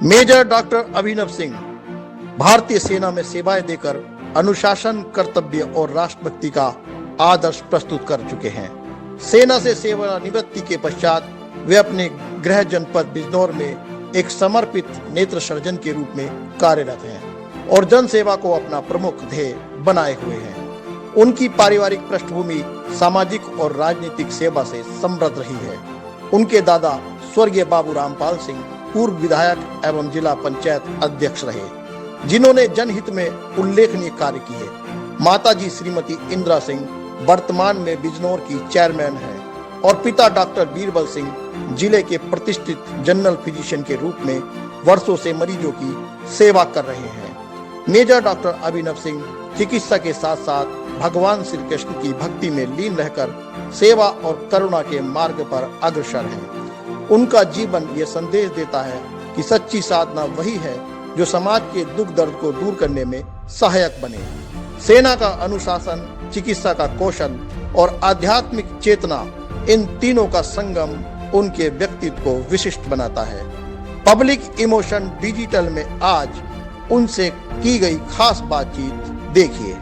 Major doctor अभिनव सिंह भारतीय सेना में सेवाएं देकर अनुशासन, कर्तव्य और राष्ट्रभक्ति का आदर्श प्रस्तुत कर चुके हैं। सेना से सेवानिवृत्ति के पश्चात वे अपने गृह जनपद बिजनौर में एक समर्पित नेत्र सर्जन के रूप में कार्यरत हैं और जन सेवा को अपना प्रमुख ध्येय बनाए हुए हैं। उनकी पारिवारिक पृष्ठभूमि सामाजिक और राजनीतिक सेवा से समृद्ध रही है। उनके दादा स्वर्गीय बाबू रामपाल सिंह पूर्व विधायक एवं जिला पंचायत अध्यक्ष रहे, जिन्होंने जनहित में उल्लेखनीय कार्य किए। माताजी श्रीमती इंदिरा सिंह वर्तमान में बिजनौर की चेयरमैन है और पिता डॉक्टर बीरबल सिंह जिले के प्रतिष्ठित जनरल फिजिशियन के रूप में वर्षों से मरीजों की सेवा कर रहे हैं। मेजर डॉक्टर अभिनव सिंह चिकित्सा के साथ साथ भगवान श्री कृष्ण की भक्ति में लीन रहकर सेवा और करुणा के मार्ग पर अग्रसर हैं। उनका जीवन यह संदेश देता है कि सच्ची साधना वही है जो समाज के दुख दर्द को दूर करने में सहायक बने। सेना का अनुशासन, चिकित्सा का कौशल और आध्यात्मिक चेतना, इन तीनों का संगम उनके व्यक्तित्व को विशिष्ट बनाता है। पब्लिक इमोशन डिजिटल में आज उनसे की गई खास बातचीत देखिए।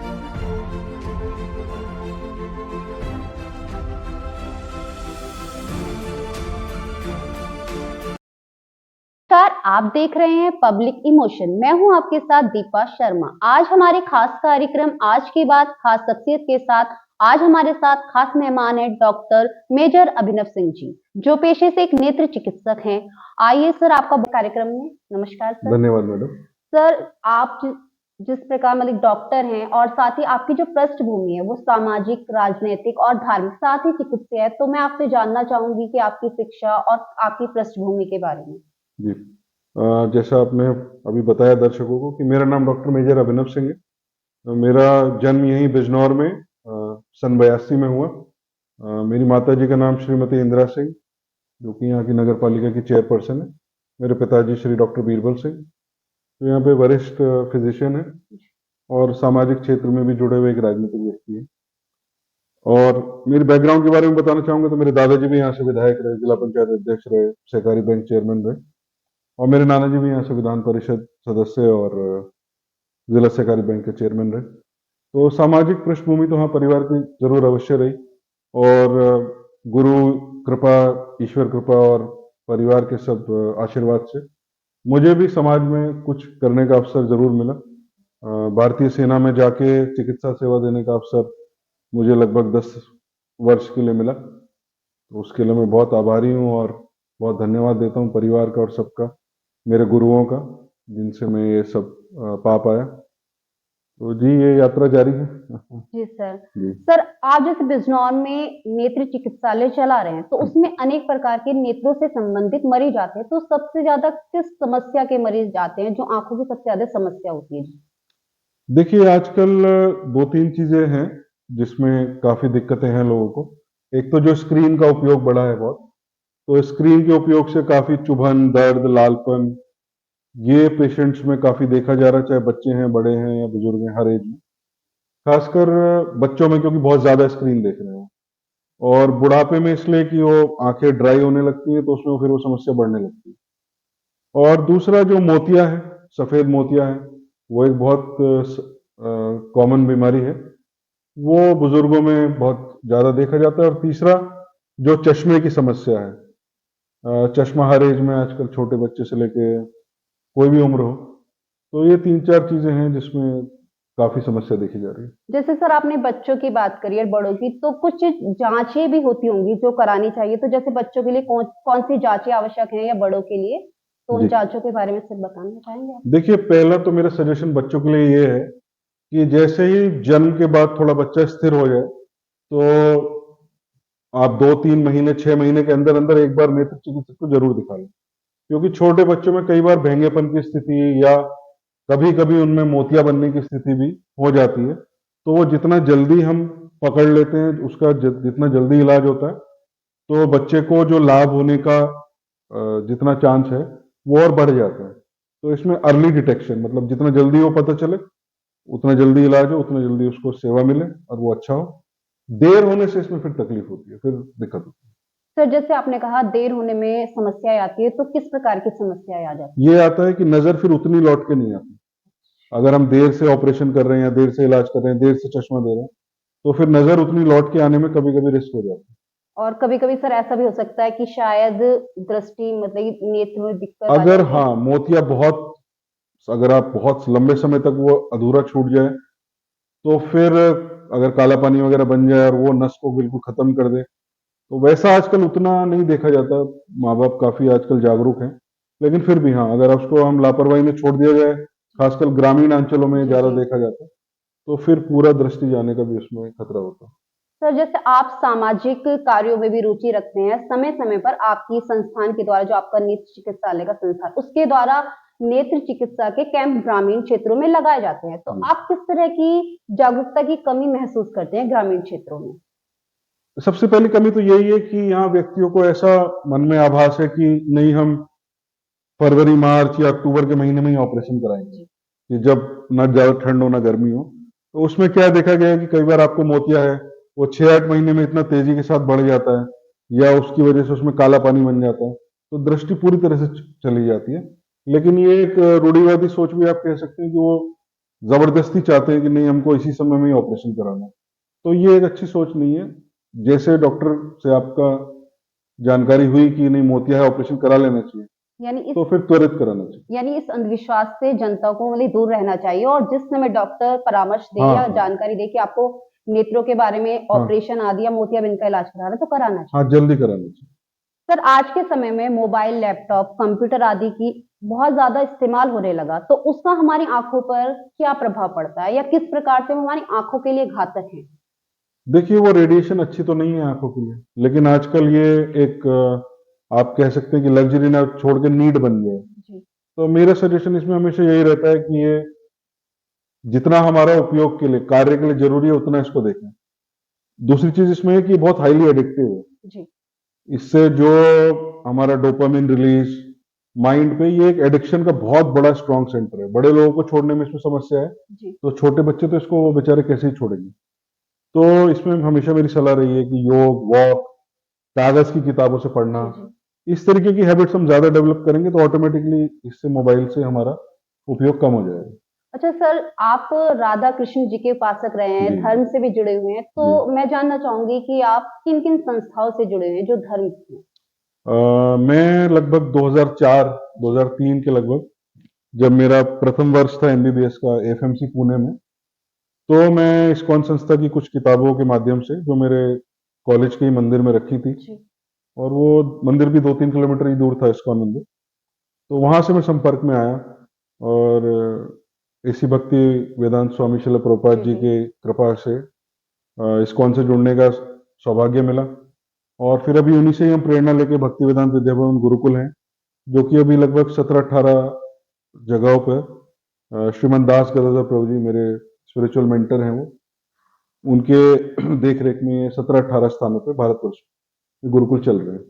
आप देख रहे हैं पब्लिक इमोशन। मैं हूं आपके साथ दीपा शर्मा। आज हमारे खास कार्यक्रम आज की बात खास शख्सियत के साथ। आज हमारे साथ खास मेहमान है डॉक्टर मेजर अभिनव सिंह जी, जो पेशे से एक नेत्र चिकित्सक हैं। आइए सर, आपका कार्यक्रम में नमस्कार सर। धन्यवाद मैडम। सर, आप जिस प्रकार मतलब डॉक्टर हैं और साथ ही आपकी जो पृष्ठभूमि है वो सामाजिक, राजनीतिक और धार्मिक, साथ ही चिकित्सा है, तो मैं आपसे जानना चाहूंगी कि आपकी शिक्षा और आपकी पृष्ठभूमि के बारे में। जी, जैसा आपने अभी बताया दर्शकों को कि मेरा नाम डॉक्टर मेजर अभिनव सिंह है। मेरा जन्म यहीं बिजनौर में सन 82 में हुआ। मेरी माता जी का नाम श्रीमती इंदिरा सिंह, जो कि यहाँ की नगर पालिका की चेयरपर्सन है। मेरे पिताजी श्री डॉक्टर बीरबल सिंह, तो यहाँ पे वरिष्ठ फिजिशियन है और सामाजिक क्षेत्र में भी जुड़े हुए एक राजनीतिक व्यक्ति है। और मेरे बैकग्राउंड के बारे में बताना चाहूँगा तो मेरे दादाजी भी यहाँ से विधायक रहे, जिला पंचायत अध्यक्ष रहे, सहकारी बैंक चेयरमैन रहे, और मेरे नाना जी भी यहाँ से विधान परिषद सदस्य और जिला सहकारी बैंक के चेयरमैन रहे। तो सामाजिक पृष्ठभूमि तो हाँ परिवार की जरूर अवश्य रही, और गुरु कृपा, ईश्वर कृपा और परिवार के सब आशीर्वाद से मुझे भी समाज में कुछ करने का अवसर जरूर मिला। भारतीय सेना में जाके चिकित्सा सेवा देने का अवसर मुझे लगभग 10 वर्ष के लिए मिला। तो उसके लिए मैं बहुत आभारी हूँ और बहुत धन्यवाद देता हूँ परिवार का और सबका, मेरे गुरुओं का, जिनसे मैं ये सब पा पाया। तो जी, ये यात्रा जारी है। जी सर। सर, आप जैसे बिजनौर में नेत्र चिकित्सालय चला रहे हैं, तो उसमें अनेक प्रकार के नेत्रों से संबंधित मरीज आते हैं, तो सबसे ज्यादा किस समस्या के मरीज आते हैं, जो आंखों की सबसे ज्यादा समस्या होती है? देखिए, आजकल 2-3 चीजें हैं जिसमें काफी दिक्कतें हैं लोगों को। एक तो जो स्क्रीन का उपयोग बढ़ा है बहुत, तो स्क्रीन के उपयोग से काफी चुभन, दर्द, लालपन, ये पेशेंट्स में काफी देखा जा रहा है, चाहे बच्चे हैं, बड़े हैं या बुजुर्ग हैं, हर एज में। खासकर बच्चों में, क्योंकि बहुत ज्यादा स्क्रीन देख रहे हैं, और बुढ़ापे में इसलिए कि वो आंखें ड्राई होने लगती है, तो उसमें फिर वो समस्या बढ़ने लगती है। और दूसरा जो मोतिया है, सफेद मोतिया है, वो एक बहुत कॉमन बीमारी है, वो बुजुर्गों में बहुत ज्यादा देखा जाता है। और तीसरा जो चश्मे की समस्या है, चश्मा हर एज में आजकल, छोटे बच्चे से लेके कोई भी उम्र हो, तो ये 3-4 चीजें हैं जिसमें काफी समस्या देखी जा रही है। जैसे सर आपने बच्चों की बात करी और बड़ों की, तो कुछ जांचें भी होती होंगी जो करानी चाहिए, तो जैसे बच्चों के लिए कौन सी जांचें आवश्यक हैं या बड़ों के लिए, तो उन जांचों के बारे में सर बताना चाहेंगे आप? देखिए, पहला तो मेरा सजेशन बच्चों के लिए ये है कि जैसे ही जन्म के बाद थोड़ा बच्चा स्थिर हो जाए, तो आप 2-3 महीने, 6 महीने के अंदर अंदर एक बार नेत्र चिकित्सक को जरूर दिखा लें, क्योंकि छोटे बच्चों में कई बार भेंगेपन की स्थिति या कभी कभी उनमें मोतिया बनने की स्थिति भी हो जाती है। तो वो जितना जल्दी हम पकड़ लेते हैं, उसका जितना जल्दी इलाज होता है, तो बच्चे को जो लाभ होने का जितना चांस है वो और बढ़ जाता है। तो इसमें अर्ली डिटेक्शन, मतलब जितना जल्दी वो पता चले, उतना जल्दी इलाज हो, उतना जल्दी उसको सेवा मिले और वो अच्छा हो। देर होने से इसमें फिर तकलीफ होती है, फिर दिक्कत होती है। सर जैसे आपने कहा देर होने में समस्याएं आती है, तो किस प्रकार की समस्याएं आ जाती ये आता है कि नजर फिर उतनी लौट के नहीं आती। अगर हम देर से ऑपरेशन कर रहे हैं या देर से इलाज कर रहे हैं, देर से चश्मा दे रहे हैं, तो फिर नजर उतनी लौट के आने में कभी कभी रिस्क हो जाता है। है? और कभी कभी सर ऐसा भी हो सकता है कि शायद दृष्टि मतलब कि नेत्र में दिक्कत आ अगर जाती है। हाँ मोतिया बहुत, अगर आप बहुत लंबे समय तक वो अधूरा छूट जाए, तो फिर अगर काला पानी वगैरह बन जाए और वो नस को बिल्कुल खत्म कर दे, तो वैसा आजकल उतना नहीं देखा जाता। माँ बाप काफी आजकल जागरूक हैं, लेकिन फिर भी हाँ, अगर उसको हम लापरवाही में छोड़ दिया जाए, खासकर ग्रामीण अंचलों में जी ज्यादा जी। देखा जाता है, तो फिर पूरा दृष्टि जाने का भी उसमें खतरा होता है। सर जैसे आप सामाजिक कार्यों में भी रुचि रखते हैं, समय समय पर आपकी संस्थान के द्वारा जो आपका नेत्र चिकित्सालय का संस्थान उसके द्वारा नेत्र चिकित्सा के कैंप ग्रामीण क्षेत्रों में लगाए जाते हैं, तो जी। आप किस तरह की जागरूकता की कमी महसूस करते हैं ग्रामीण क्षेत्रों में? सबसे पहली कमी तो यही है कि यहाँ व्यक्तियों को ऐसा मन में आभास है कि नहीं, हम फरवरी मार्च या अक्टूबर के महीने में ही ऑपरेशन कराएंगे, कि जब ना ज्यादा ठंड हो ना गर्मी हो। तो उसमें क्या देखा गया है कि कई बार आपको मोतिया है वो 6-8 महीने में इतना तेजी के साथ बढ़ जाता है, या उसकी वजह से उसमें काला पानी बन जाता है, तो दृष्टि पूरी तरह से चली जाती है। लेकिन ये एक रूढ़िवादी सोच भी आप कह सकते हैं कि वो जबरदस्ती चाहते हैं कि नहीं, हमको इसी समय में ही ऑपरेशन कराना है। तो ये एक अच्छी सोच नहीं है। जैसे डॉक्टर से आपका जानकारी हुई कि नहीं मोतिया है, ऑपरेशन करा लेना चाहिए, यानी इस तो फिर त्वरित कराना चाहिए। यानी इस अंधविश्वास से जनता को मतलब दूर रहना चाहिए, और जिस समय डॉक्टर परामर्श दे हाँ या हाँ जानकारी दे कि आपको नेत्रों के बारे में हाँ ऑपरेशन आदि या मोतियाबिंद का इलाज कराना है, तो कराना हाँ, चाहिए। जल्दी कराना चाहिए। सर आज के समय में मोबाइल, लैपटॉप, कंप्यूटर आदि की बहुत ज्यादा इस्तेमाल होने लगा, तो उसका हमारी आंखों पर क्या प्रभाव पड़ता है या किस प्रकार से वो हमारी आंखों के लिए घातक है? देखिए, वो रेडिएशन अच्छी तो नहीं है आंखों के लिए, लेकिन आजकल ये एक आप कह सकते हैं कि लग्जरी ना छोड़ के नीड बन गया है। जी तो मेरा सजेशन इसमें हमेशा यही रहता है कि ये जितना हमारा उपयोग के लिए, कार्य के लिए जरूरी है, उतना इसको देखें। दूसरी चीज इसमें है कि ये बहुत हाईली एडिक्टिव है। जी इससे जो हमारा डोपामिन रिलीज माइंड पे, ये एक एडिक्शन का बहुत बड़ा स्ट्रॉन्ग सेंटर है। बड़े लोगों को छोड़ने में इसमें समस्या है, जी तो छोटे बच्चे तो इसको वो बेचारे कैसे ही छोड़ेंगे। तो इसमें हमेशा मेरी सलाह रही है कि योग, वॉक, कागज की किताबों से पढ़ना, जी जी। इस तरीके की हैबिट्स हम ज्यादा डेवलप करेंगे तो ऑटोमेटिकली इससे मोबाइल से हमारा उपयोग कम हो जाएगा। अच्छा सर, आप राधा कृष्ण जी के उपासक रहे हैं, जी धर्म से भी जुड़े हुए हैं, जी। तो मैं जानना चाहूंगी कि आप किन किन संस्थाओं से जुड़े हुए हैं जो धर्म से? मैं लगभग 2004 2003 के लगभग, जब मेरा प्रथम वर्ष था एमबीबीएस का एफएमसी पुणे में, तो मैं इस्कॉन संस्था की कुछ किताबों के माध्यम से, जो मेरे कॉलेज के ही मंदिर में रखी थी, जी और वो मंदिर भी 2-3 किलोमीटर ही दूर था इस्कॉन मंदिर, तो वहां से मैं संपर्क में आया। और इसी भक्ति वेदांत स्वामी शिल प्रभुपाद जी जी जी। के कृपा से इस्कॉन से जुड़ने का सौभाग्य मिला। और फिर अभी उन्हीं से ही हम प्रेरणा लेके भक्ति वेदांत विद्या भवन गुरुकुल हैं, जो कि अभी लगभग 17-18 जगहों पर श्रीमन दास गदाधर प्रभु जी मेरे स्पिरिचुअल मेंटर हैं, वो उनके देख रेख में 17-18 स्थानों पे भारतवर्ष में गुरुकुल चल रहे हैं।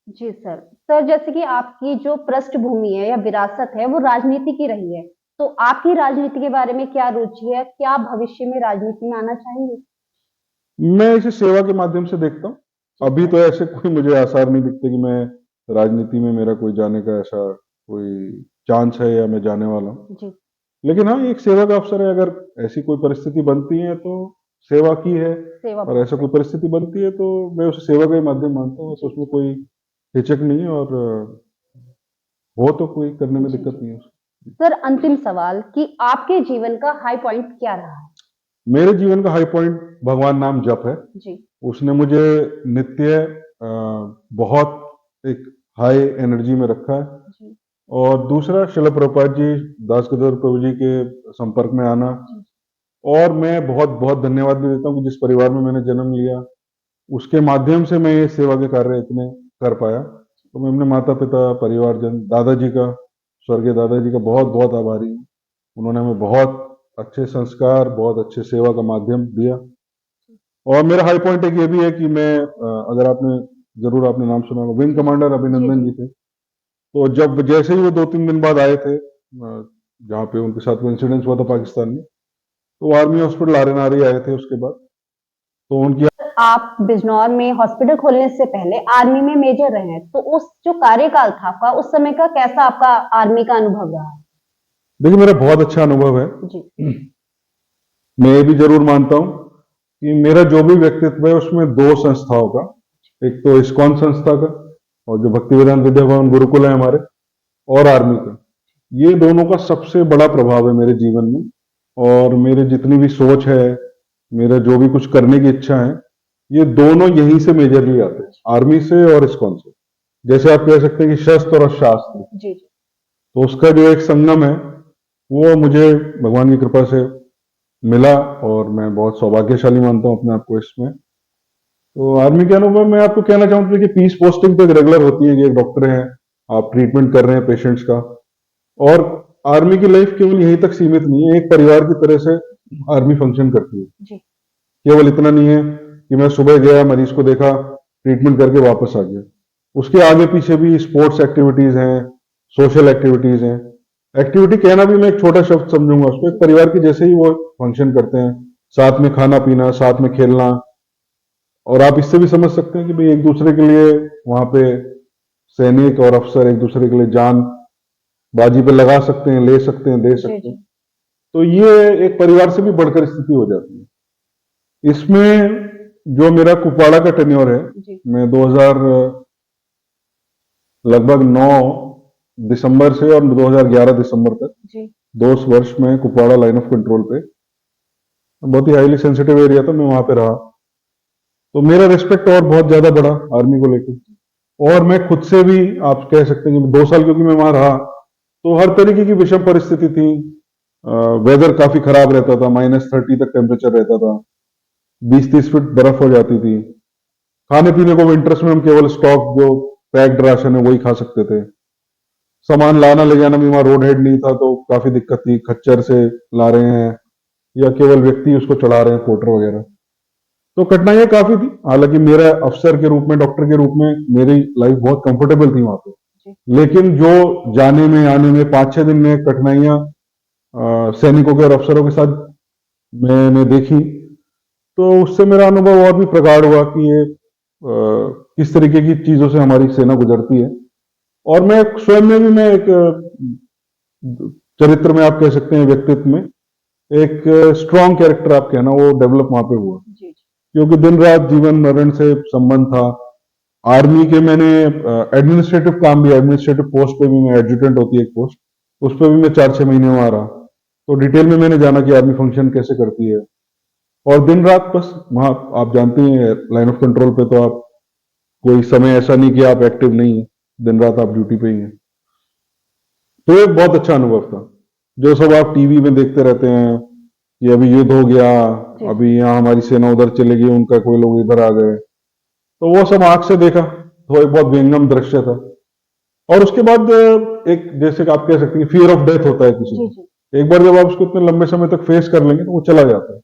जी सर। सर जैसे कि आपकी जो पृष्ठभूमि है या विरासत है वो राजनीति की रही है, तो आपकी राजनीति के बारे में क्या रुचि है? क्या आप भविष्य में राजनीति में आना चाहेंगे? मैं इसे सेवा के माध्यम से देखता हूँ। जी अभी सर। तो ऐसे कोई मुझे आसार नहीं दिखते कि मैं राजनीति में मेरा कोई जाने का ऐसा कोई चांस है या मैं जाने वाला हूँ। जी लेकिन हाँ, ये एक सेवा का अवसर है। अगर ऐसी कोई परिस्थिति बनती है तो सेवा की है, सेवा और भाव ऐसा से। कोई परिस्थिति बनती है तो मैं उसे सेवा का ही माध्यम मानता हूँ, तो जी उसमें कोई हिचक नहीं है, और हो तो कोई करने में जी दिक्कत जी। नहीं है। सर अंतिम सवाल कि आपके जीवन का हाई पॉइंट क्या रहा है? मेरे जीवन का हाई पॉइंट भगवान नाम जप है। जी उसने मुझे नित्य बहुत एक हाई एनर्जी में रखा है। जी और दूसरा, शिल प्रभुपाद जी, दास गदाधर प्रभु जी के संपर्क में आना। जी। और मैं बहुत बहुत धन्यवाद भी देता हूँ कि जिस परिवार में मैंने जन्म लिया, उसके माध्यम से मैं ये सेवा के कार्य इतने कर पाया। तो मैं अपने माता पिता, परिवारजन, दादाजी का, स्वर्गीय दादाजी का बहुत बहुत आभारी हूँ। उन्होंने हमें बहुत अच्छे संस्कार, बहुत अच्छे सेवा का माध्यम दिया। और मेरा हाई पॉइंट एक ये भी है कि मैं अगर आपने, जरूर आपने नाम सुना होगा, विंग जी कमांडर जी अभिनंदन जी। जी थे। तो जब जैसे ही वो 2-3 दिन बाद आए थे, जहाँ पे उनके साथ वो इंसिडेंस हुआ था जी पाकिस्तान में, तो आर्मी हॉस्पिटल आर आए थे उसके बाद। तो उनकी आप बिजनौर में हॉस्पिटल खोलने से पहले आर्मी में मेजर रहे हैं, तो उस जो कार्यकाल था आपका उस समय का कैसा आपका आर्मी का अनुभव रहा? देखिए मेरा बहुत अच्छा अनुभव है। जी मैं ये भी जरूर मानता हूँ कि मेरा जो भी व्यक्तित्व है उसमें दो संस्थाओं का, एक तो इस्कॉन संस्था का और जो भक्ति वेदांत विद्या भवन गुरुकुल है हमारे, और आर्मी का, ये दोनों का सबसे बड़ा प्रभाव है मेरे जीवन में। और मेरे जितनी भी सोच है, मेरा जो भी कुछ करने की इच्छा है, ये दोनों यहीं से मेजरली आते हैं, आर्मी से और इस्कॉन से। जैसे आप कह सकते हैं कि शस्त्र और शास्त्र, जी तो उसका जो एक संगम है वो मुझे भगवान की कृपा से मिला और मैं बहुत सौभाग्यशाली मानता हूं अपने आप को इसमें। तो आर्मी के अनुभव में आपको कहना चाहूंगा कि पीस पोस्टिंग तो एक रेगुलर होती है कि एक डॉक्टर हैं, आप ट्रीटमेंट कर रहे हैं पेशेंट्स का, और आर्मी की लाइफ केवल यहीं तक सीमित नहीं है, एक परिवार की तरह से आर्मी फंक्शन करती है। जी केवल इतना नहीं है कि मैं सुबह गया, मरीज को देखा, ट्रीटमेंट करके वापस आ गया, उसके आगे पीछे भी स्पोर्ट्स एक्टिविटीज हैं, सोशल एक्टिविटीज हैं। एक्टिविटी कहना भी मैं एक छोटा शब्द समझूंगा उसको, एक परिवार के जैसे ही वो फंक्शन करते हैं, साथ में खाना पीना, साथ में खेलना। और आप इससे भी समझ सकते हैं कि भाई एक दूसरे के लिए वहां पे सैनिक और अफसर एक दूसरे के लिए जान बाजी पे लगा सकते हैं, ले सकते हैं, दे जी सकते जी हैं। तो ये एक परिवार से भी बढ़कर स्थिति हो जाती है। इसमें जो मेरा कुपवाड़ा का टेन्योर है, जी मैं 2000 लगभग 9 दिसंबर से और 2011 दिसंबर तक जी 2 वर्ष में कुपवाड़ा लाइन ऑफ कंट्रोल पे, बहुत ही हाईली सेंसिटिव एरिया था, मैं वहां पे रहा। तो मेरा रिस्पेक्ट और बहुत ज्यादा बढ़ा आर्मी को लेकर। और मैं खुद से भी आप कह सकते हैं कि 2 साल क्योंकि मैं वहां रहा, तो हर तरीके की विषम परिस्थिति थी। वेदर काफी खराब रहता था, -30 तक टेम्परेचर रहता था, 20-30 फीट बर्फ हो जाती थी। खाने पीने को विंटर्स में हम केवल स्टॉक जो पैक्ड राशन है वही खा सकते थे। सामान लाना ले जाना भी वहां रोड हेड नहीं था, तो काफी दिक्कत थी, खच्चर से ला रहे हैं या केवल व्यक्ति उसको चढ़ा रहे हैं, पोर्टर वगैरह। तो कठिनाइयां काफी थी। हालांकि मेरा अफसर के रूप में, डॉक्टर के रूप में मेरी लाइफ बहुत कंफर्टेबल थी वहां पे, लेकिन जो जाने में आने में 5-6 दिन में कठिनाइयां सैनिकों के और अफसरों के साथ मैंने देखी, तो उससे मेरा अनुभव और भी प्रगाढ़ हुआ कि ये किस तरीके की चीजों से हमारी सेना गुजरती है। और मैं स्वयं में भी, मैं एक चरित्र में आप कह सकते हैं, व्यक्तित्व में एक स्ट्रॉन्ग कैरेक्टर आप कहना, वो डेवलप वहां पे हुआ, जी क्योंकि दिन रात जीवन मरण से संबंध था। आर्मी के मैंने एडमिनिस्ट्रेटिव काम भी, एडमिनिस्ट्रेटिव पोस्ट पे भी, मैं एडजुटेंट होती है एक पोस्ट, उस पर भी मैं 4-6 महीने वहां रहा। तो डिटेल में मैंने जाना कि आर्मी फंक्शन कैसे करती है। और दिन रात बस वहां, आप जानते हैं लाइन ऑफ कंट्रोल पे तो आप कोई समय ऐसा नहीं कि आप एक्टिव नहीं है, दिन रात आप ड्यूटी पे ही हैं। तो एक बहुत अच्छा अनुभव था। जो सब आप टीवी में देखते रहते हैं कि अभी युद्ध हो गया, अभी यहाँ हमारी सेना उधर चली गई, उनका कोई लोग इधर आ गए, तो वो सब आंख से देखा, तो एक बहुत व्यंगम दृश्य था। और उसके बाद एक, जैसे कि आप कह सकते हैं, फियर ऑफ डेथ होता है किसी जी को, जी एक बार जब आप उसको इतने लंबे समय तक फेस कर लेंगे तो वो चला जाता है।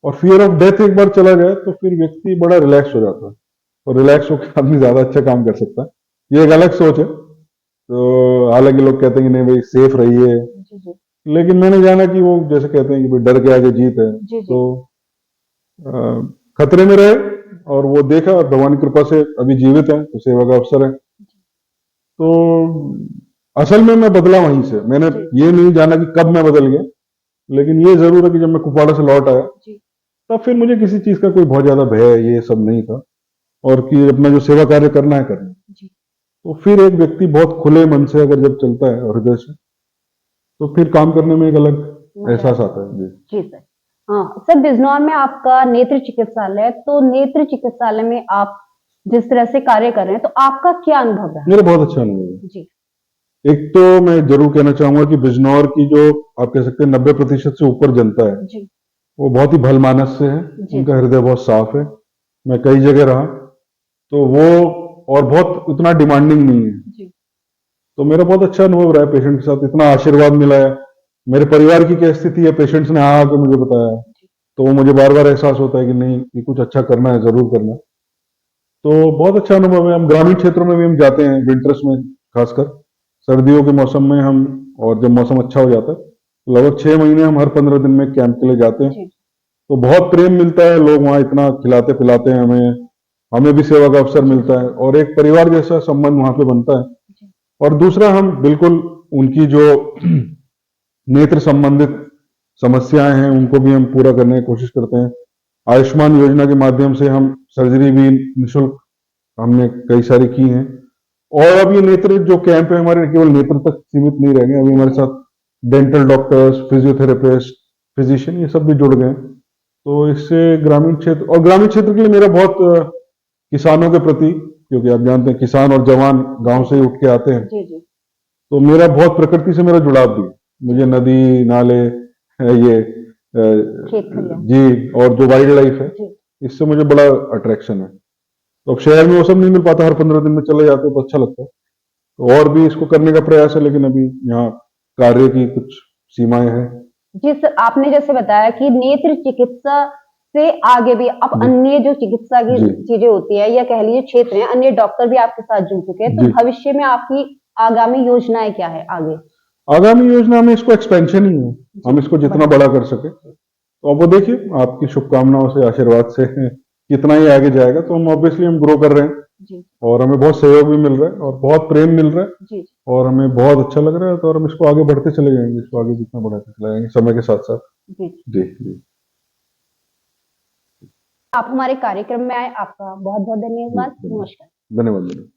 और फियर ऑफ डेथ एक बार चला जाए तो फिर व्यक्ति बड़ा रिलैक्स हो जाता है, और रिलैक्स होकर आदमी ज्यादा अच्छा काम कर सकता है। ये एक अलग सोच है। तो हालांकि लोग कहते हैं कि नहीं भाई सेफ रहिए, जी जी लेकिन मैंने जाना कि वो जैसे कहते हैं कि भाई डर के आगे जीत है। जी जी तो अ, खतरे में रहे और वो देखा, और भगवान की कृपा से अभी जीवित है, तो सेवा का अवसर है। तो असल में मैं बदला वहीं से, मैंने जी ये नहीं जाना कि कब मैं बदल गया, लेकिन ये जरूर है कि जब मैं कुपवाड़ा से लौट आया, जी तब फिर मुझे किसी चीज का कोई बहुत ज्यादा भय ये सब नहीं था, और कि अपना जो सेवा कार्य करना है करना। जी तो फिर एक व्यक्ति बहुत खुले मन से अगर जब चलता है हृदय से, तो फिर काम करने में एक अलग मजा एहसास आता आता है। जी जी सर। हाँ सर, बिजनौर में आपका नेत्र चिकित्सालय है, तो नेत्र चिकित्सालय में आप जिस तरह से कार्य कर रहे हैं, तो आपका क्या अनुभव रहा? मेरा बहुत अच्छा अनुभव है। जी एक तो मैं जरूर कहना चाहूंगा कि बिजनौर की जो आप कह सकते हैं 90% से ऊपर जनता है, जी वो बहुत ही भलमानस से है, जी उनका हृदय बहुत साफ है। मैं कई जगह रहा, तो वो और बहुत उतना डिमांडिंग नहीं है। जी तो मेरा बहुत अच्छा अनुभव रहा है पेशेंट के साथ, इतना आशीर्वाद मिला है। मेरे परिवार की क्या स्थिति है, पेशेंट्स ने आके मुझे बताया, तो वो मुझे बार बार एहसास होता है कि नहीं, कि कुछ अच्छा करना है, जरूर करना है। तो बहुत अच्छा अनुभव है। हम ग्रामीण क्षेत्रों में भी हम जाते हैं, विंटर्स में खासकर, सर्दियों के मौसम में हम, और जब मौसम अच्छा हो जाता है, लगभग 6 महीने हम हर 15 दिन में कैंप के लिए जाते हैं। जी तो बहुत प्रेम मिलता है, लोग वहाँ इतना खिलाते पिलाते हैं हमें, हमें भी सेवा का अवसर मिलता है और एक परिवार जैसा संबंध वहाँ पे बनता है। और दूसरा, हम बिल्कुल उनकी जो नेत्र संबंधित समस्याएं हैं उनको भी हम पूरा करने की कोशिश करते हैं। आयुष्मान योजना के माध्यम से हम सर्जरी भी निःशुल्क हमने कई सारी की हैं। और अब ये नेत्र जो कैंप है हमारे केवल नेत्र तक सीमित नहीं रह गए, अभी हमारे साथ डेंटल डॉक्टर्स, फिजियोथेरेपिस्ट, फिजिशियन ये सब भी जुड़ गए हैं। तो इससे ग्रामीण क्षेत्र के लिए मेरा बहुत किसानों के प्रति, क्योंकि आप जानते हैं किसान और जवान गांव से ही उठ के आते हैं, जी जी तो मेरा बहुत प्रकृति से मेरा जुड़ाव भी है। मुझे नदी नाले ये खेत खलियान जी, और जो वाइल्ड लाइफ है जी इससे मुझे बड़ा अट्रैक्शन है। तो अब शहर में वो सब नहीं मिल पाता, हर 15 दिन में चले जाते हैं तो अच्छा लगता है। तो और भी इसको करने का प्रयास है, लेकिन अभी यहाँ कार्य की कुछ सीमाएं हैं। जिस आपने जैसे बताया कि नेत्र चिकित्सा से आगे भी अब जी। अन्य जो चिकित्सा की जी। चीजें होती है या कह लीजिए क्षेत्र हैं, अन्य डॉक्टर भी आपके साथ जुड़ चुके हैं, तो जी। भविष्य में आपकी आगामी योजनाएं क्या है आगे? आगामी योजना में इसको एक्सपेंशन ही है, हम इसको जितना बड़ा कर सके। तो अब वो देखिए, आपकी शुभकामनाओं से, आशीर्वाद से कितना ही आगे जाएगा। तो हम ऑब्वियसली हम ग्रो कर रहे हैं जी और हमें बहुत सहयोग भी मिल रहा है और बहुत प्रेम मिल रहा है जी और हमें बहुत अच्छा लग रहा है। तो और हम इसको आगे बढ़ते चले जाएंगे, इसको आगे जितना बढ़ाते चले जाएंगे समय के साथ साथ। जी जी जी आप हमारे कार्यक्रम में आए, आपका बहुत बहुत धन्यवाद। नमस्कार। धन्यवाद।